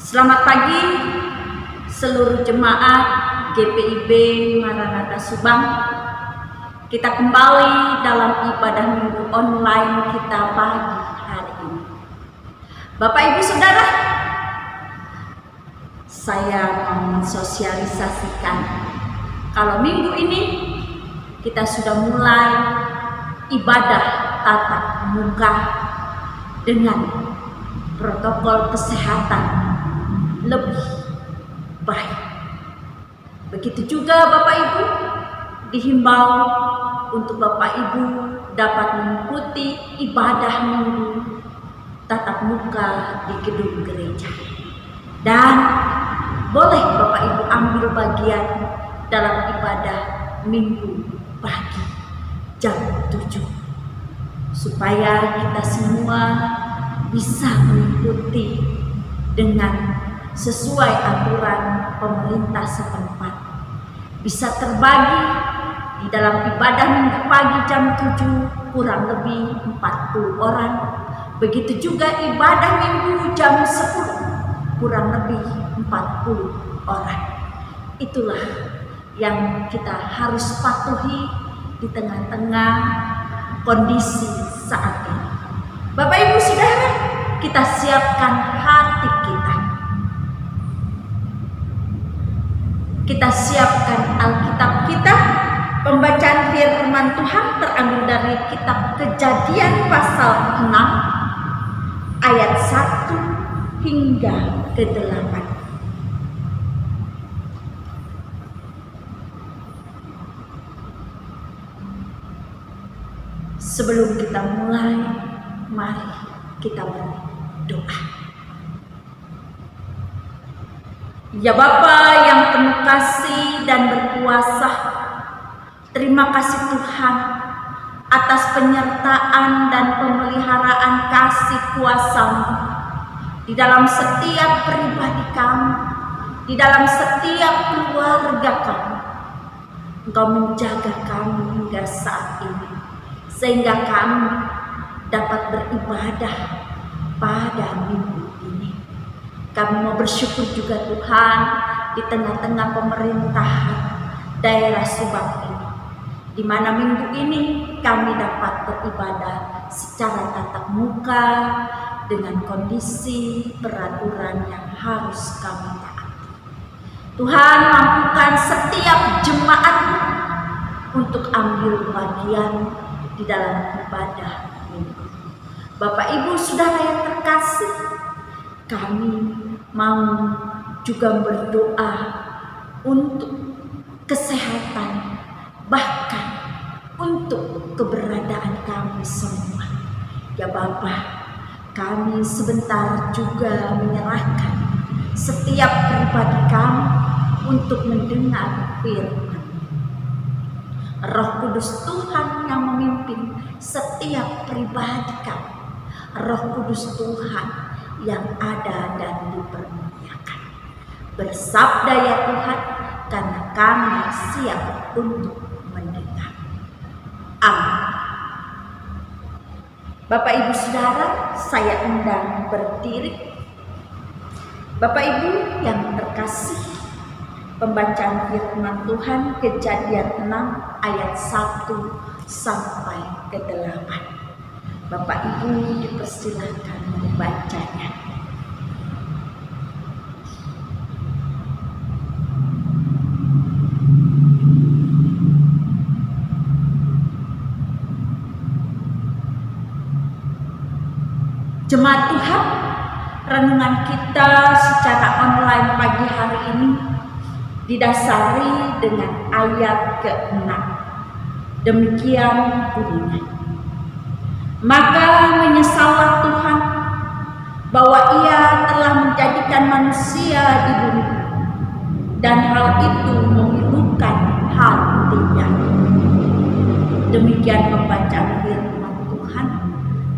Selamat pagi seluruh jemaat GPIB Maranatha Subang. Kita kembali dalam ibadah minggu online kita pagi hari ini. Bapak Ibu Saudara, saya mau mensosialisasikan kalau minggu ini kita sudah mulai ibadah tatap muka dengan protokol kesehatan lebih baik. Begitu juga Bapak Ibu dihimbau untuk Bapak Ibu dapat mengikuti ibadah minggu tatap muka di gedung gereja. Dan boleh Bapak Ibu ambil bagian dalam ibadah minggu pagi jam 7 supaya kita semua bisa mengikuti dengan sesuai aturan pemerintah setempat, bisa terbagi di dalam ibadah minggu pagi jam 7 kurang lebih 40 orang. Begitu juga ibadah minggu jam 10 kurang lebih 40 orang. Itulah yang kita harus patuhi di tengah-tengah kondisi saat ini. Bapak Ibu Saudara, kita siapkan hati kita. Kita siapkan Alkitab kita. Pembacaan firman Tuhan terambil dari kitab Kejadian pasal 6 ayat 1 hingga ke 8. Sebelum kita mulai, mari kita berdoa. Ya Bapa yang penuh kasih dan berkuasa, terima kasih Tuhan atas penyertaan dan pemeliharaan kasih kuasa-Mu di dalam setiap pribadi kami, di dalam setiap keluarga kami. Engkau menjaga kami hingga saat ini, sehingga kami dapat beribadah pada minggu ini. Kami mau bersyukur juga Tuhan di tengah-tengah pemerintahan daerah Subang ini, di mana minggu ini kami dapat beribadah secara tatap muka dengan kondisi peraturan yang harus kami taati. Tuhan, mampukan setiap jemaat untuk ambil bagian di dalam ibadah minggu. Bapak Ibu Saudara yang terkasih, kami mau juga berdoa untuk kesehatan, bahkan untuk keberadaan kami semua. Ya Bapak, kami sebentar juga menyerahkan setiap pribadi kami untuk mendengar firman. Roh Kudus Tuhan yang memimpin setiap pribadi kami. Roh Kudus Tuhan yang ada dan dipermuliakan. Bersabda ya Tuhan, karena kami siap untuk mendengar. Amin. Bapak Ibu Saudara, saya undang berdiri. Bapak Ibu yang terkasih, pembacaan firman Tuhan Kejadian 6 ayat 1 sampai ke 8. Bapak Ibu dipersilakan membacanya. Jemaat Tuhan, renungan kita secara online pagi hari ini didasari dengan ayat ke-6. Demikian bunyinya. Maka menyesallah Tuhan bahwa Ia telah menjadikan manusia di bumi, dan hal itu memilukan hatinya. Demikian pembacaan firman Tuhan.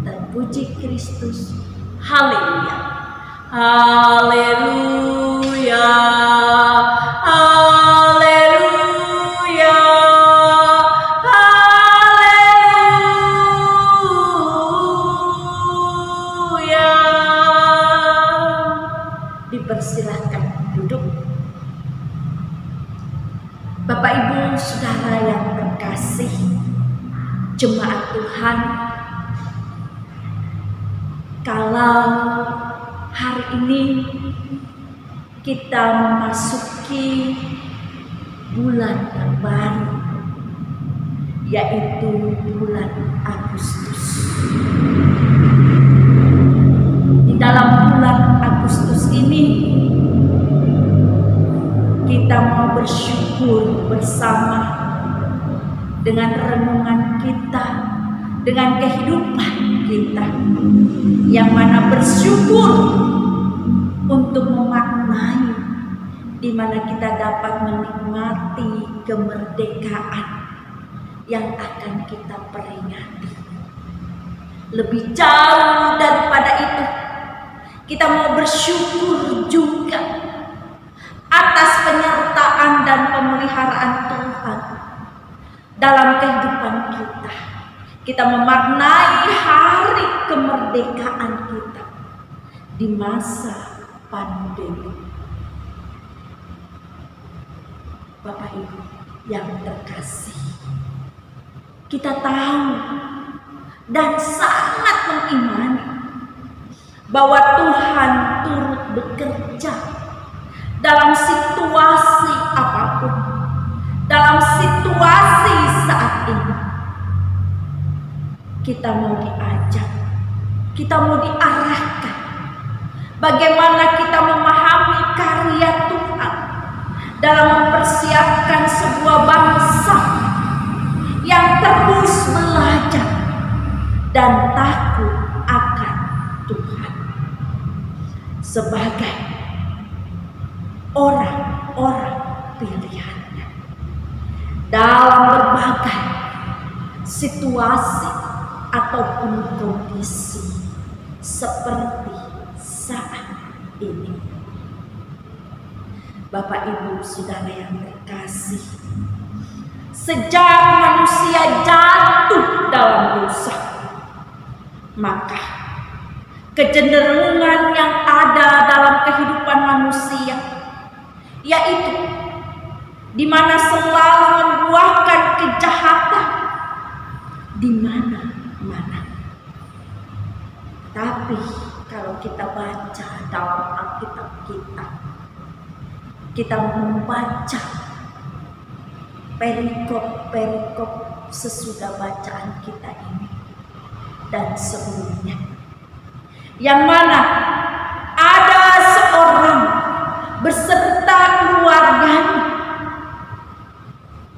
Terpuji Kristus. Haleluya. Haleluya. Haleluya. Haleluya. Dipersilahkan duduk. Bapak Ibu Saudara yang terkasih, jemaat Tuhan, kalau hari ini kita memasuki bulan yang baru, yaitu bulan Agustus. Di dalam bulan Agustus ini kita mau bersyukur bersama dengan renungan kita, dengan kehidupan kita, yang mana bersyukur untuk memaknai di mana kita dapat menikmati kemerdekaan yang akan kita peringati. Lebih jauh daripada itu, kita mau bersyukur juga atas penyertaan dan pemeliharaan Tuhan dalam kehidupan kita. Kita memaknai hari kemerdekaan kita di masa pandemi. Bapak Ibu yang terkasih, kita tahu dan sangat mengimani bahwa Tuhan turut bekerja dalam situasi apapun, dalam situasi saat ini. Kita mau diajak, kita mau diarahkan bagaimana kita memahami karya Tuhan dalam mempersiapkan sebuah bangsa yang terus belajar dan takut akan Tuhan sebagai orang-orang pilihannya dalam berbagai situasi ataupun kondisi seperti saat ini. Bapak Ibu Saudara yang terkasih, sejak manusia jatuh dalam dosa, maka kecenderungan yang ada dalam kehidupan manusia, yaitu di mana selalu membuahkan kejahatan di mana-mana. Tapi kalau kita baca dalam Alkitab kita membaca perikop-perikop sesudah bacaan kita ini dan sebelumnya, yang mana ada seorang beserta keluarganya,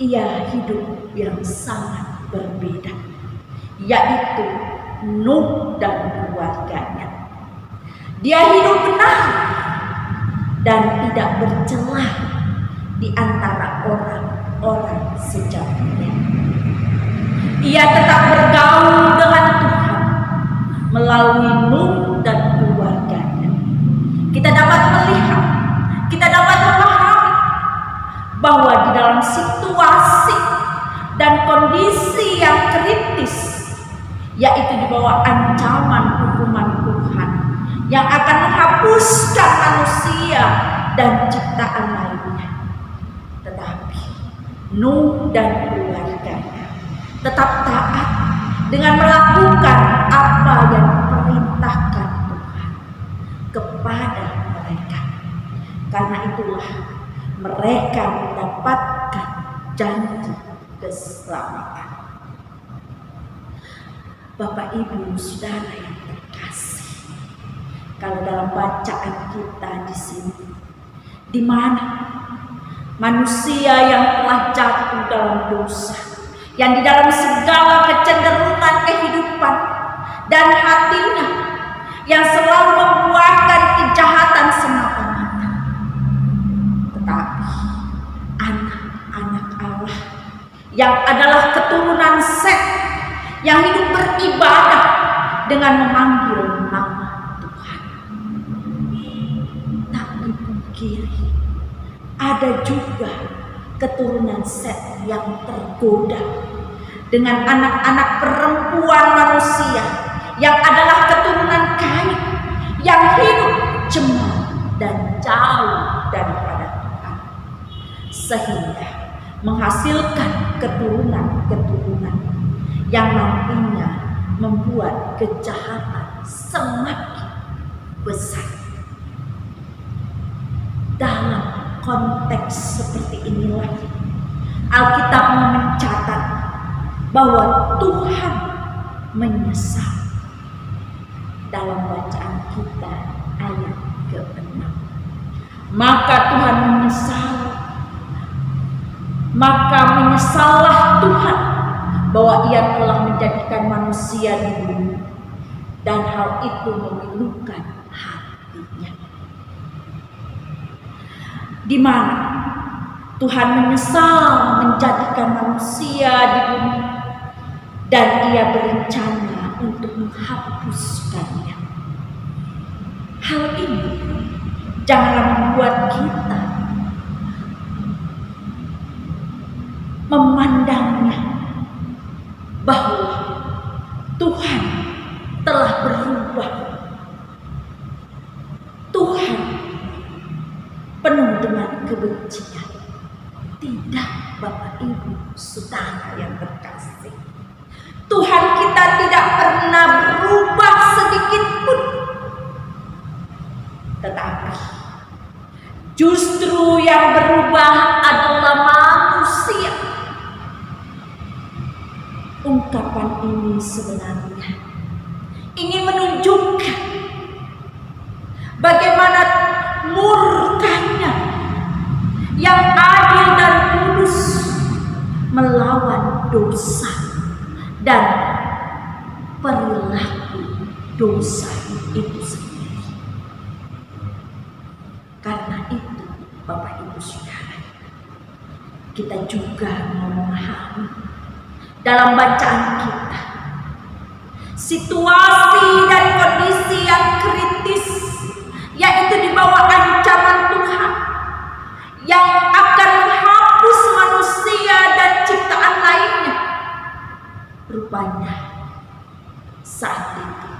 ia hidup yang sangat berbeda, yaitu Nuh dan keluarganya. Dia hidup benar dan tidak bercelah di antara orang-orang sejatinya. Ia tetap bergaul dengan Tuhan melalui Nuh dan keluarganya. Kita dapat melihat, kita dapat memahami bahwa di dalam situasi dan kondisi yang kritis, yaitu di bawah ancaman hukuman Tuhan yang akan menghapuskan manusia dan ciptaan lainnya, tetapi Nuh dan keluarganya tetap taat dengan melakukan apa yang diperintahkan Tuhan kepada mereka. Karena itulah mereka mendapatkan janji keselamatan. Bapak Ibu Saudara yang terkasih, kalau dalam bacaan kita di sini, di mana manusia yang telah jatuh dalam dosa, yang di dalam segala kecenderungan kehidupan dan hatinya yang selalu membuahkan kejahatan semata-mata. Tetapi anak-anak Allah yang adalah keturunan Set yang hidup beribadah dengan memanggil nama Tuhan. Tak dipungkiri, ada juga keturunan Set yang tergoda dengan anak-anak perempuan manusia yang adalah keturunan Kain yang hidup cemar dan jauh daripada Tuhan, sehingga menghasilkan keturunan-keturunan yang nantinya membuat kejahatan semakin besar. Dalam konteks seperti inilah Alkitab mencatat bahwa Tuhan menyesal. Dalam bacaan kita ayat ke-6, maka Tuhan menyesallah Tuhan bahwa Ia telah menjadikan manusia di bumi, dan hal itu memilukan hatinya. Di mana Tuhan menyesal menjadikan manusia di bumi, dan Ia berencana untuk menghapuskannya. Hal ini janganlah membuat kita memandangnya bahwa Tuhan telah berubah. Tuhan penuh dengan kebencian. Tidak, Bapak Ibu Saudara yang terkasih. Tuhan kita tidak pernah berubah sedikit pun. Tetapi justru yang berubah adalah manusia. Ungkapan ini sebenarnya ingin menunjukkan bagaimana murkanya yang adil dan kudus melawan dosa dan perilaku dosa itu sendiri. Karena itu, Bapak Ibu Saudara, kita juga memahami dalam bacaan kita situasi dan kondisi yang kritis, yaitu di bawah ancaman Tuhan yang akan menghapus manusia dan ciptaan lainnya. Rupanya saat itu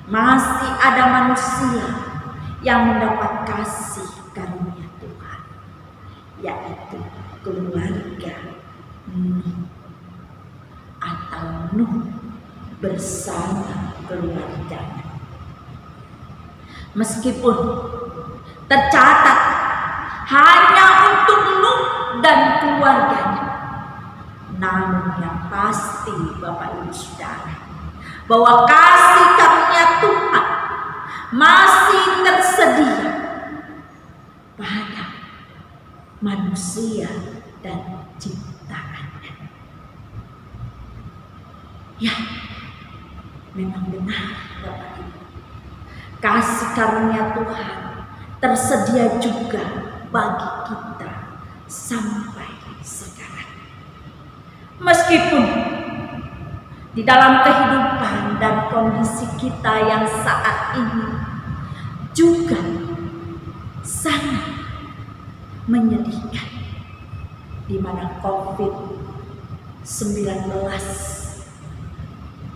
masih ada manusia yang mendapat kasih karunia Tuhan, yaitu keluarga Nuh atau Nuh bersama keluarganya. Meskipun tercatat hanya untuk Nuh dan keluarganya, namun yang pasti Bapak Ibu Saudara, bahwa kasih karunia Tuhan masih tersedia pada manusia dan ciptaannya. Ya, memang benar Bapak Ibu, kasih karunia Tuhan tersedia juga bagi kita sampai sekarang. Meskipun di dalam kehidupan dan kondisi kita yang saat ini juga sangat menyedihkan, di mana COVID-19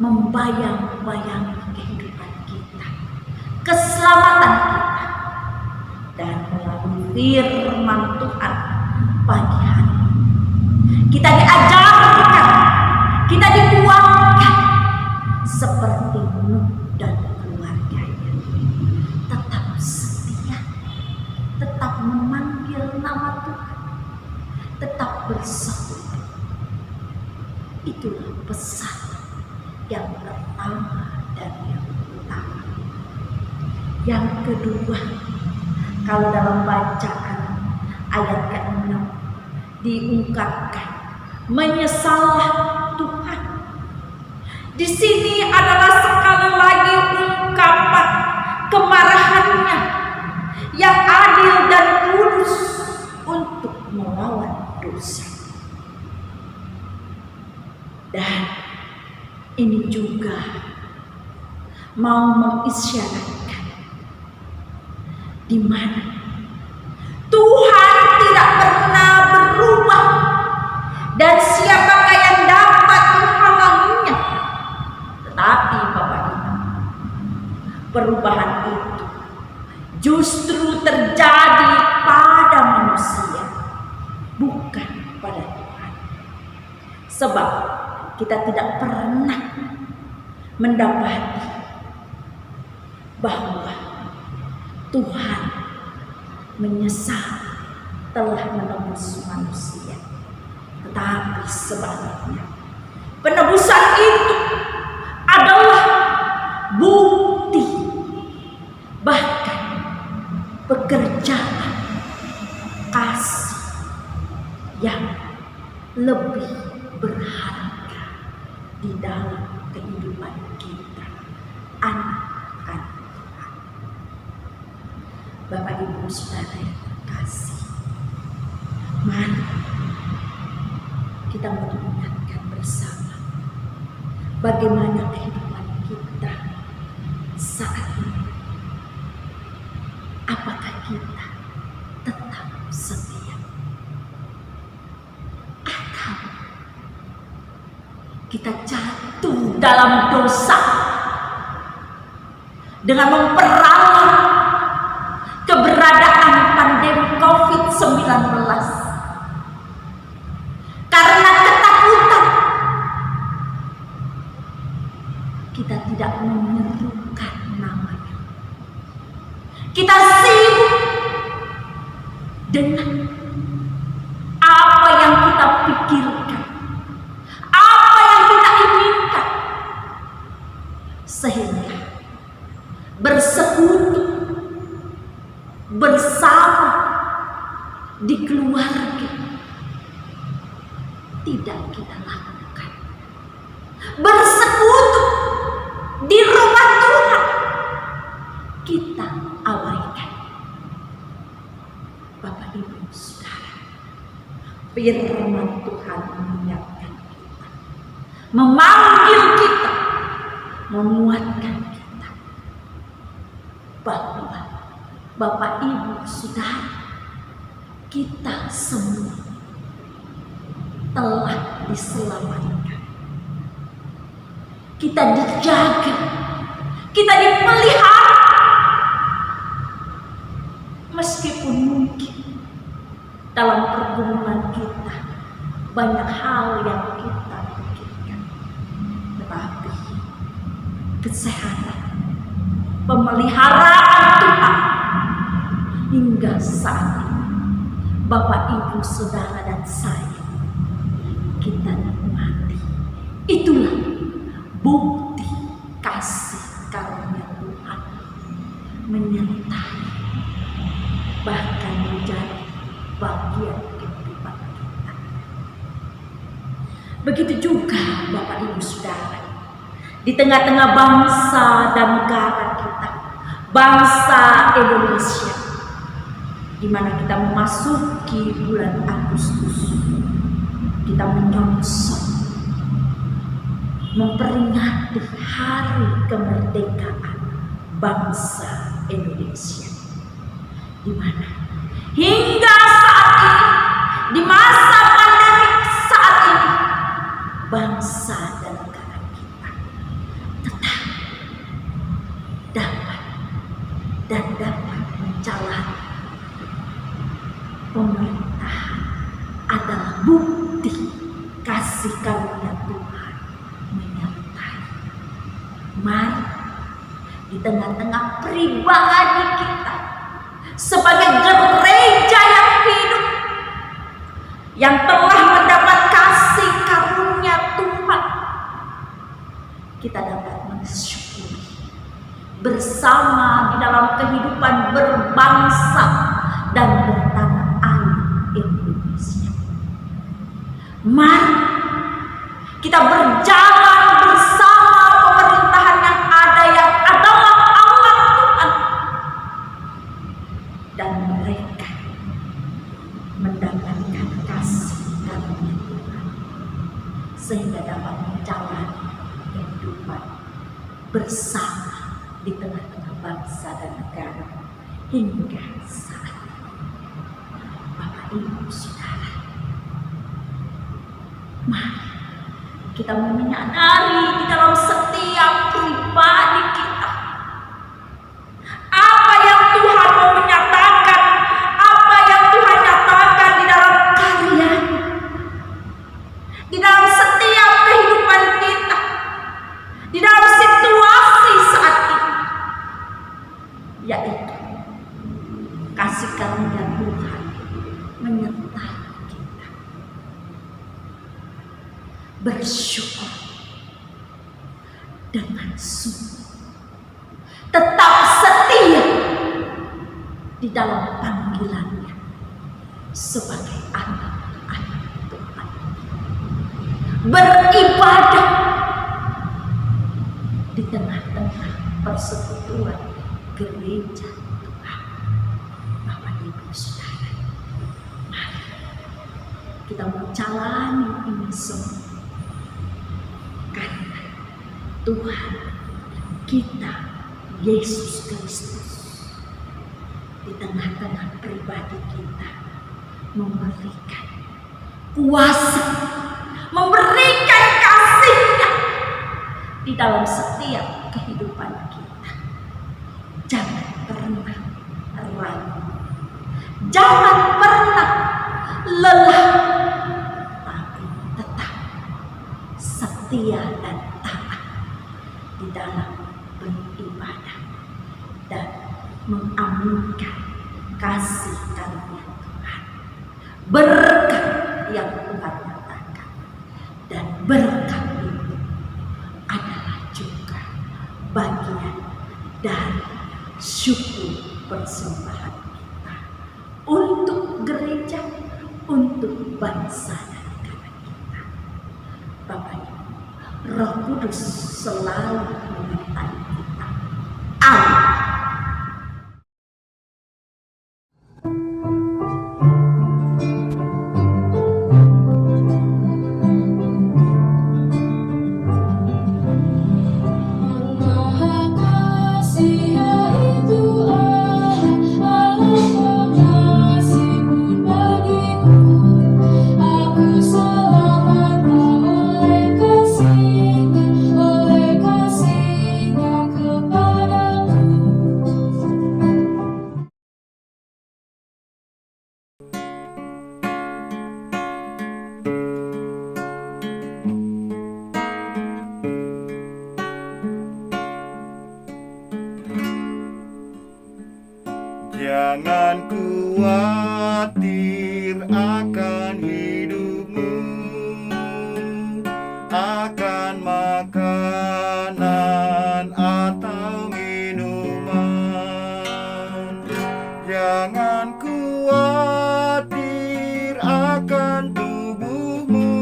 membayang-bayangi kehidupan kita, keselamatan kita, dan melalui firman Tuhan pagi hari kita diajarkan, kita dikuatkan seperti Nuh dan keluarganya, tetap setia, tetap memanggil nama Tuhan, tetap bersekutu. Itulah pesan yang pertama dan yang utama. Yang kedua, kalau dalam bacaan ayat ke-6 diungkapkan menyesallah Tuhan. Di sini adalah sekali lagi ungkapan kemarahannya yang adil dan kudus untuk melawan dosa. Dan ini juga mau mengisyaratkan di mana Tuhan tidak pernah berubah dan siapakah yang dapat menghalanginya. Tetapi Bapak Ibu, perubahan itu justru terjadi pada manusia, bukan pada Tuhan. Sebab kita tidak pernah mendapati bahwa Tuhan menyesal telah menebus manusia. Tetapi sebaliknya, penebusan itu adalah bukti, bahkan pekerjaan kasih yang lebih berharga di dalam kehidupan kita, anak-anak Tuhan. Bapak Ibu Saudara yang terkasih, mari kita mengingatkan bersama bagaimana kehidupan kita saat ini. Apakah kita tetap setia atau kita jatuh dalam dosa dengan memperalat keberadaan pandemi COVID-19 karena ketakutan kita tidak menyerukan namanya. Kita sibuk dengan apa yang kita pikirkan, apa yang kita inginkan, sehingga bersekutu bersama di keluarga tidak kita lakukan. Bersekutu di rumah Tuhan kita abaikan. Bapak Ibu Saudara, firman Tuhan mengingatkan kita, memanggil kita, menguatkan kita bahwa Bapak Ibu Saudara, kita semua telah diselamatkan. Kita dijaga, kita dipelihara. Meskipun mungkin dalam pergumulan kita banyak hal yang kita pikirkan, tetapi kesehatan, pemeliharaan Tuhan hingga saat ini, Bapak Ibu Saudara dan saya, kita nikmati. Itulah bukti kasih karunia Tuhan menyertai, bahkan menjadi bagian kehidupan kita. Begitu juga Bapak Ibu Saudara, di tengah-tengah bangsa dan negara kita, bangsa Indonesia, di mana kita memasuki bulan Agustus, kita menyongsong memperingati hari kemerdekaan bangsa Indonesia, di mana hingga saat ini, di masa pandemi saat ini, bangsa dan negara kita tetap dapat menjalani pemerintahan adalah bukti kasih karunia Tuhan menyertai. Mari di tengah-tengah pribadi kita sebagai gereja yang hidup, yang telah mendapat kasih karunia Tuhan, kita dapat mensyukuri bersama di dalam kehidupan berbangsa dan bertanah air Indonesia. Mari Kita berjalan bersama pemerintahan yang ada, yang adalah Allah Tuhan. Dan mereka mendapatkan kasih karunia Tuhan, sehingga dapat menjalani kehidupan bersama di tengah-tengah bangsa dan negara hingga saat ini. Bapak Ibu Saudara, mari kita menyadari di dalam setiap pribadi kita apa yang Tuhan mau menyatakan, apa yang Tuhan nyatakan di dalam karya, di dalam setiap kehidupan kita, di dalam situasi saat ini, yaitu kasih karunia Tuhan menyertai kita. Bersyukur dengan sungguh, tetap setia di dalam panggilannya sebagai anak-anak Tuhan, beribadah di tengah-tengah persekutuan gereja Tuhan. Bapak Ibu Saudara, mari kita menjalani ini semua karena Tuhan kita Yesus Kristus di tengah-tengah pribadi kita memberikan kuasa, memberikan kasih-Nya di dalam setiap kehidupan kita. Jangan pernah ragu, jangan pernah lelah, tapi tetap setia dan taat di dalam beribadah dan mengaminkan kasih karunia Tuhan, berkat yang Tuhan nyatakan. Dan berkat itu adalah juga bagian dari syukur persembahan kita untuk gereja, untuk bangsa dan negara kita. Bapak Ibu, Roh Kudus selalu menyertai kita. Amin. Jangan khawatir akan hidupmu, akan makanan atau minuman. Jangan khawatir akan tubuhmu,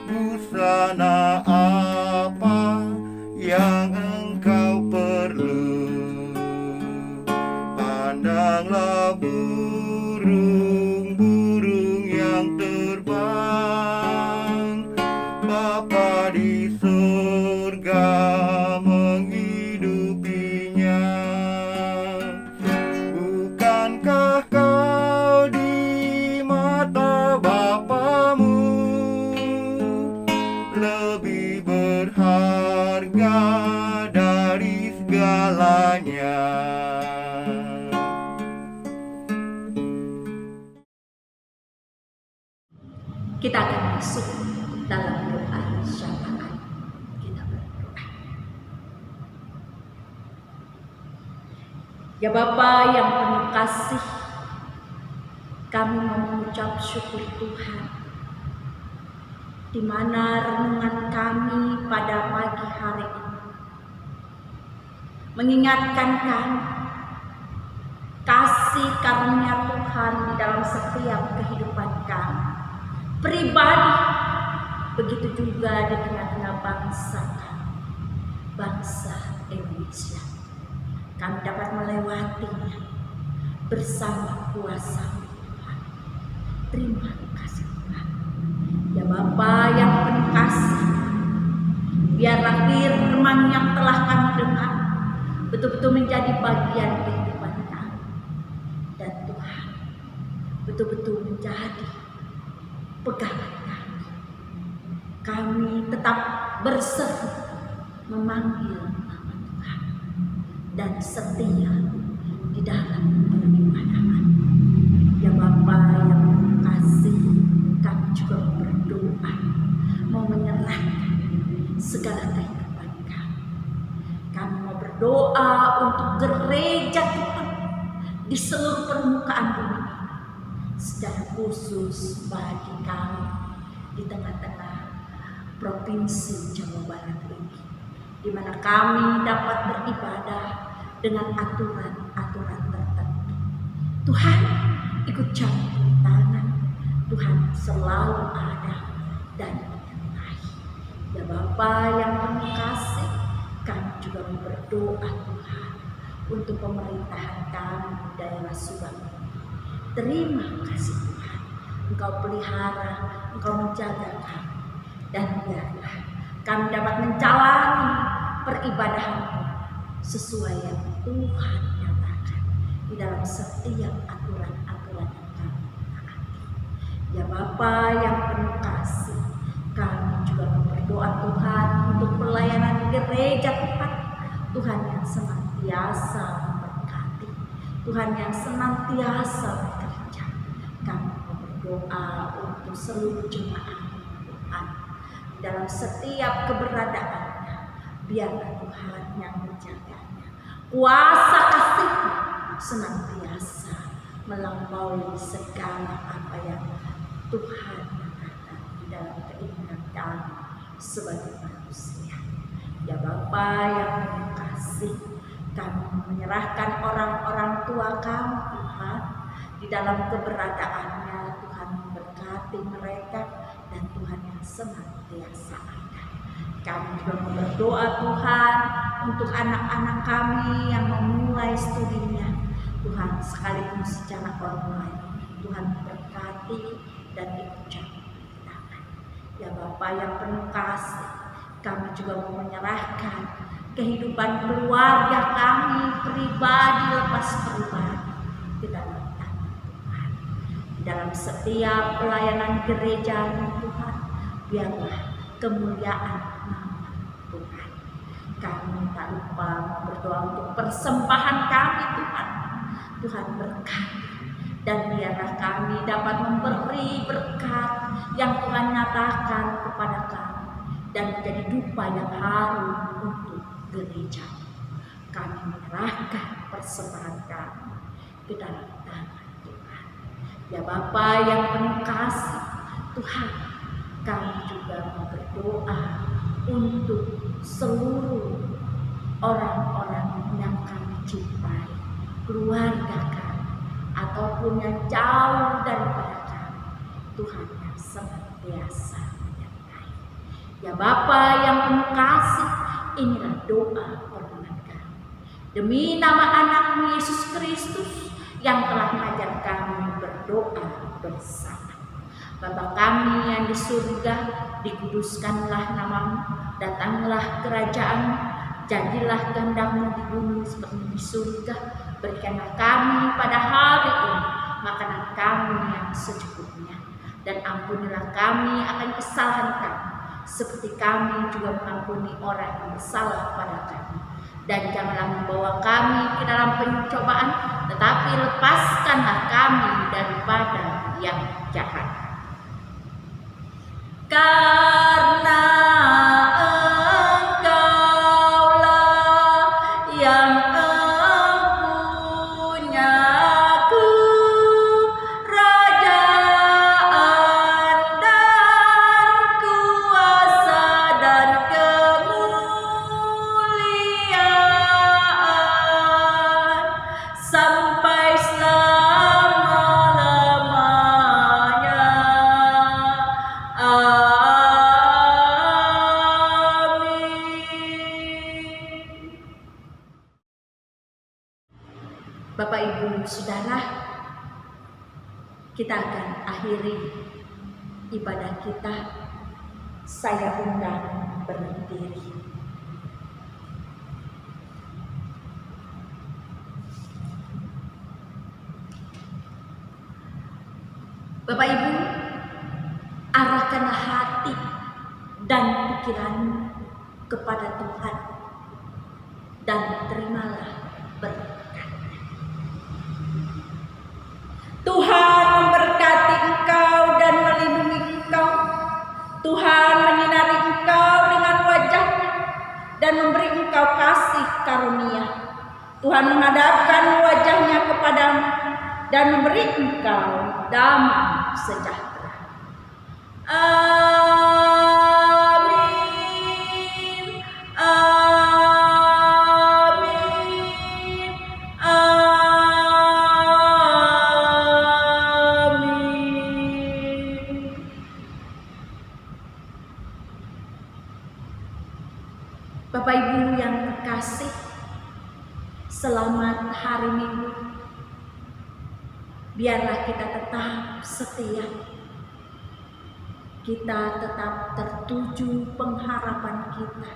busana apa yang engkau perlu. Pandanglah burung-burung yang terbang, Bapa di surga menghidupinya. Bukankah kau di mata Bapamu lebih berharga dari segalanya? Kita akan masuk dalam doa syafaat. Kita berdoa. Ya Bapa yang penuh kasih, kami mengucap syukur Tuhan, di mana renungan kami pada pagi hari ini mengingatkan kami kasih karunia Tuhan di dalam setiap kehidupan kami pribadi begitu juga di tengah-tengah bangsa kami, bangsa Indonesia. Kami dapat melewatinya bersama kuasa Tuhan. Terima kasih Tuhan. Ya Bapa yang penuh kasih, biarlah firman yang telah kami dengar betul-betul menjadi bagian kehidupan kami. Dan Tuhan betul-betul menjadi pegangan kami. Kami tetap berseru memanggil nama Tuhan dan setia di dalam peribadahan. Ya Bapa yang kasih, kami juga berdoa mau menyerahkan segala kehidupan kami. Kami mau berdoa untuk gereja Tuhan di seluruh permukaan bumi, secara khusus bagi kami di tengah-tengah Provinsi Jawa Barat ini, di mana kami dapat beribadah dengan aturan-aturan tertentu. Tuhan ikut campur tangan, Tuhan selalu ada dan menyertai. Ya Bapa yang penuh kasih, kami juga berdoa Tuhan untuk pemerintahan kami di daerah Subang. Terima kasih Tuhan, Engkau pelihara, Engkau menjaga kami, dan biarlah kami dapat menjalani peribadahan sesuai yang Tuhan nyatakan di dalam setiap aturan-aturan yang kami taati. Ya Bapa yang penuh kasih, kami juga berdoa Tuhan untuk pelayanan gereja Tuhan. Tuhan yang senantiasa memberkati, Tuhan yang senantiasa bekerja. Kami berdoa untuk seluruh jemaat Tuhan dalam setiap keberadaannya, biarlah Tuhan yang menjaganya. Kuasa kasih senantiasa melampaui segala apa yang Tuhan katakan di dalam keinginan kami sebagai manusia. Ya Bapa yang penuh kasih, kami menyerahkan orang-orang tua kami Tuhan di dalam keberadaannya. Tuhan memberkati mereka dan Tuhan yang senantiasa ada. Kami juga berdoa Tuhan untuk anak-anak kami yang memulai studinya, Tuhan sekalipun secara online. Tuhan berkati dan ikut campur tangan. Ya Bapa yang penuh kasih, kami juga mau menyerahkan kehidupan keluarga kami, pribadi lepas pribadi, ke dalam tangan Tuhan. Di dalam setiap pelayanan gereja Tuhan, biarlah kemuliaan nama Tuhan. Kami tak lupa berdoa untuk persembahan kami Tuhan. Tuhan berkati, dan biarlah kami dapat memberi berkat yang Tuhan nyatakan kepada kami dan menjadi dupa yang harum untuk gereja. Kami menyerahkan persembahan kami ke dalam tangan Tuhan. Ya Bapa yang penuh kasih, Tuhan, kami juga mau berdoa untuk seluruh orang-orang yang kami cintai, keluarga kami, ataupun yang jauh daripada kami. Tuhan yang senantiasa menyertai. Ya Bapa yang penuh kasih, inilah doa permohonan kami demi nama anak-Mu Yesus Kristus yang telah mengajar kami berdoa bersama. Bapa kami yang di surga, dikuduskanlah nama-Mu, datanglah kerajaan-Mu, jadilah kehendak-Mu di bumi seperti di surga. Berikanlah kami pada hari ini makanan kami yang secukupnya, dan ampunilah kami akan kesalahan kami, seperti kami juga mengampuni orang yang bersalah pada kami. Dan janganlah membawa kami ke dalam pencobaan, tetapi lepaskanlah kami daripada yang jahat. Karena Engkaulah yang mempunyai kerajaan dan kuasa dan kemuliaan sampai selama-lamanya. Amin. mengakhiri ibadah kita, saya undang berdiri. Bapak Ibu, arahkanlah hati dan pikiranmu kepada Tuhan dan terimalah berkat. Tuhan memberkati engkau dan melindungi engkau. Tuhan menyinari engkau dengan wajah-Nya dan memberi engkau kasih karunia. Tuhan menghadapkan wajah-Nya kepadamu dan memberi engkau damai sejahtera. Amin. Amin. Amin. Bapak Ibu yang terkasih, selamat hari Minggu. Biarlah kita tetap setia, kita tetap tertuju pengharapan kita,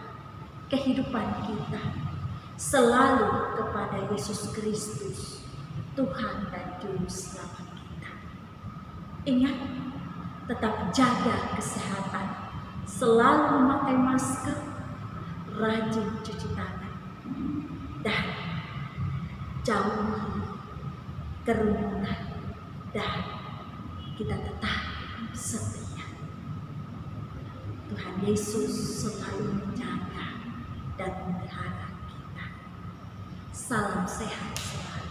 kehidupan kita selalu kepada Yesus Kristus, Tuhan dan Juru Selamat kita. Ingat, tetap jaga kesehatan, selalu memakai masker, rajin cuci tangan, dan jauhi kerumunan, dan kita tetap setia. Tuhan Yesus selalu menjaga dan memelihara kita. Salam sehat selalu.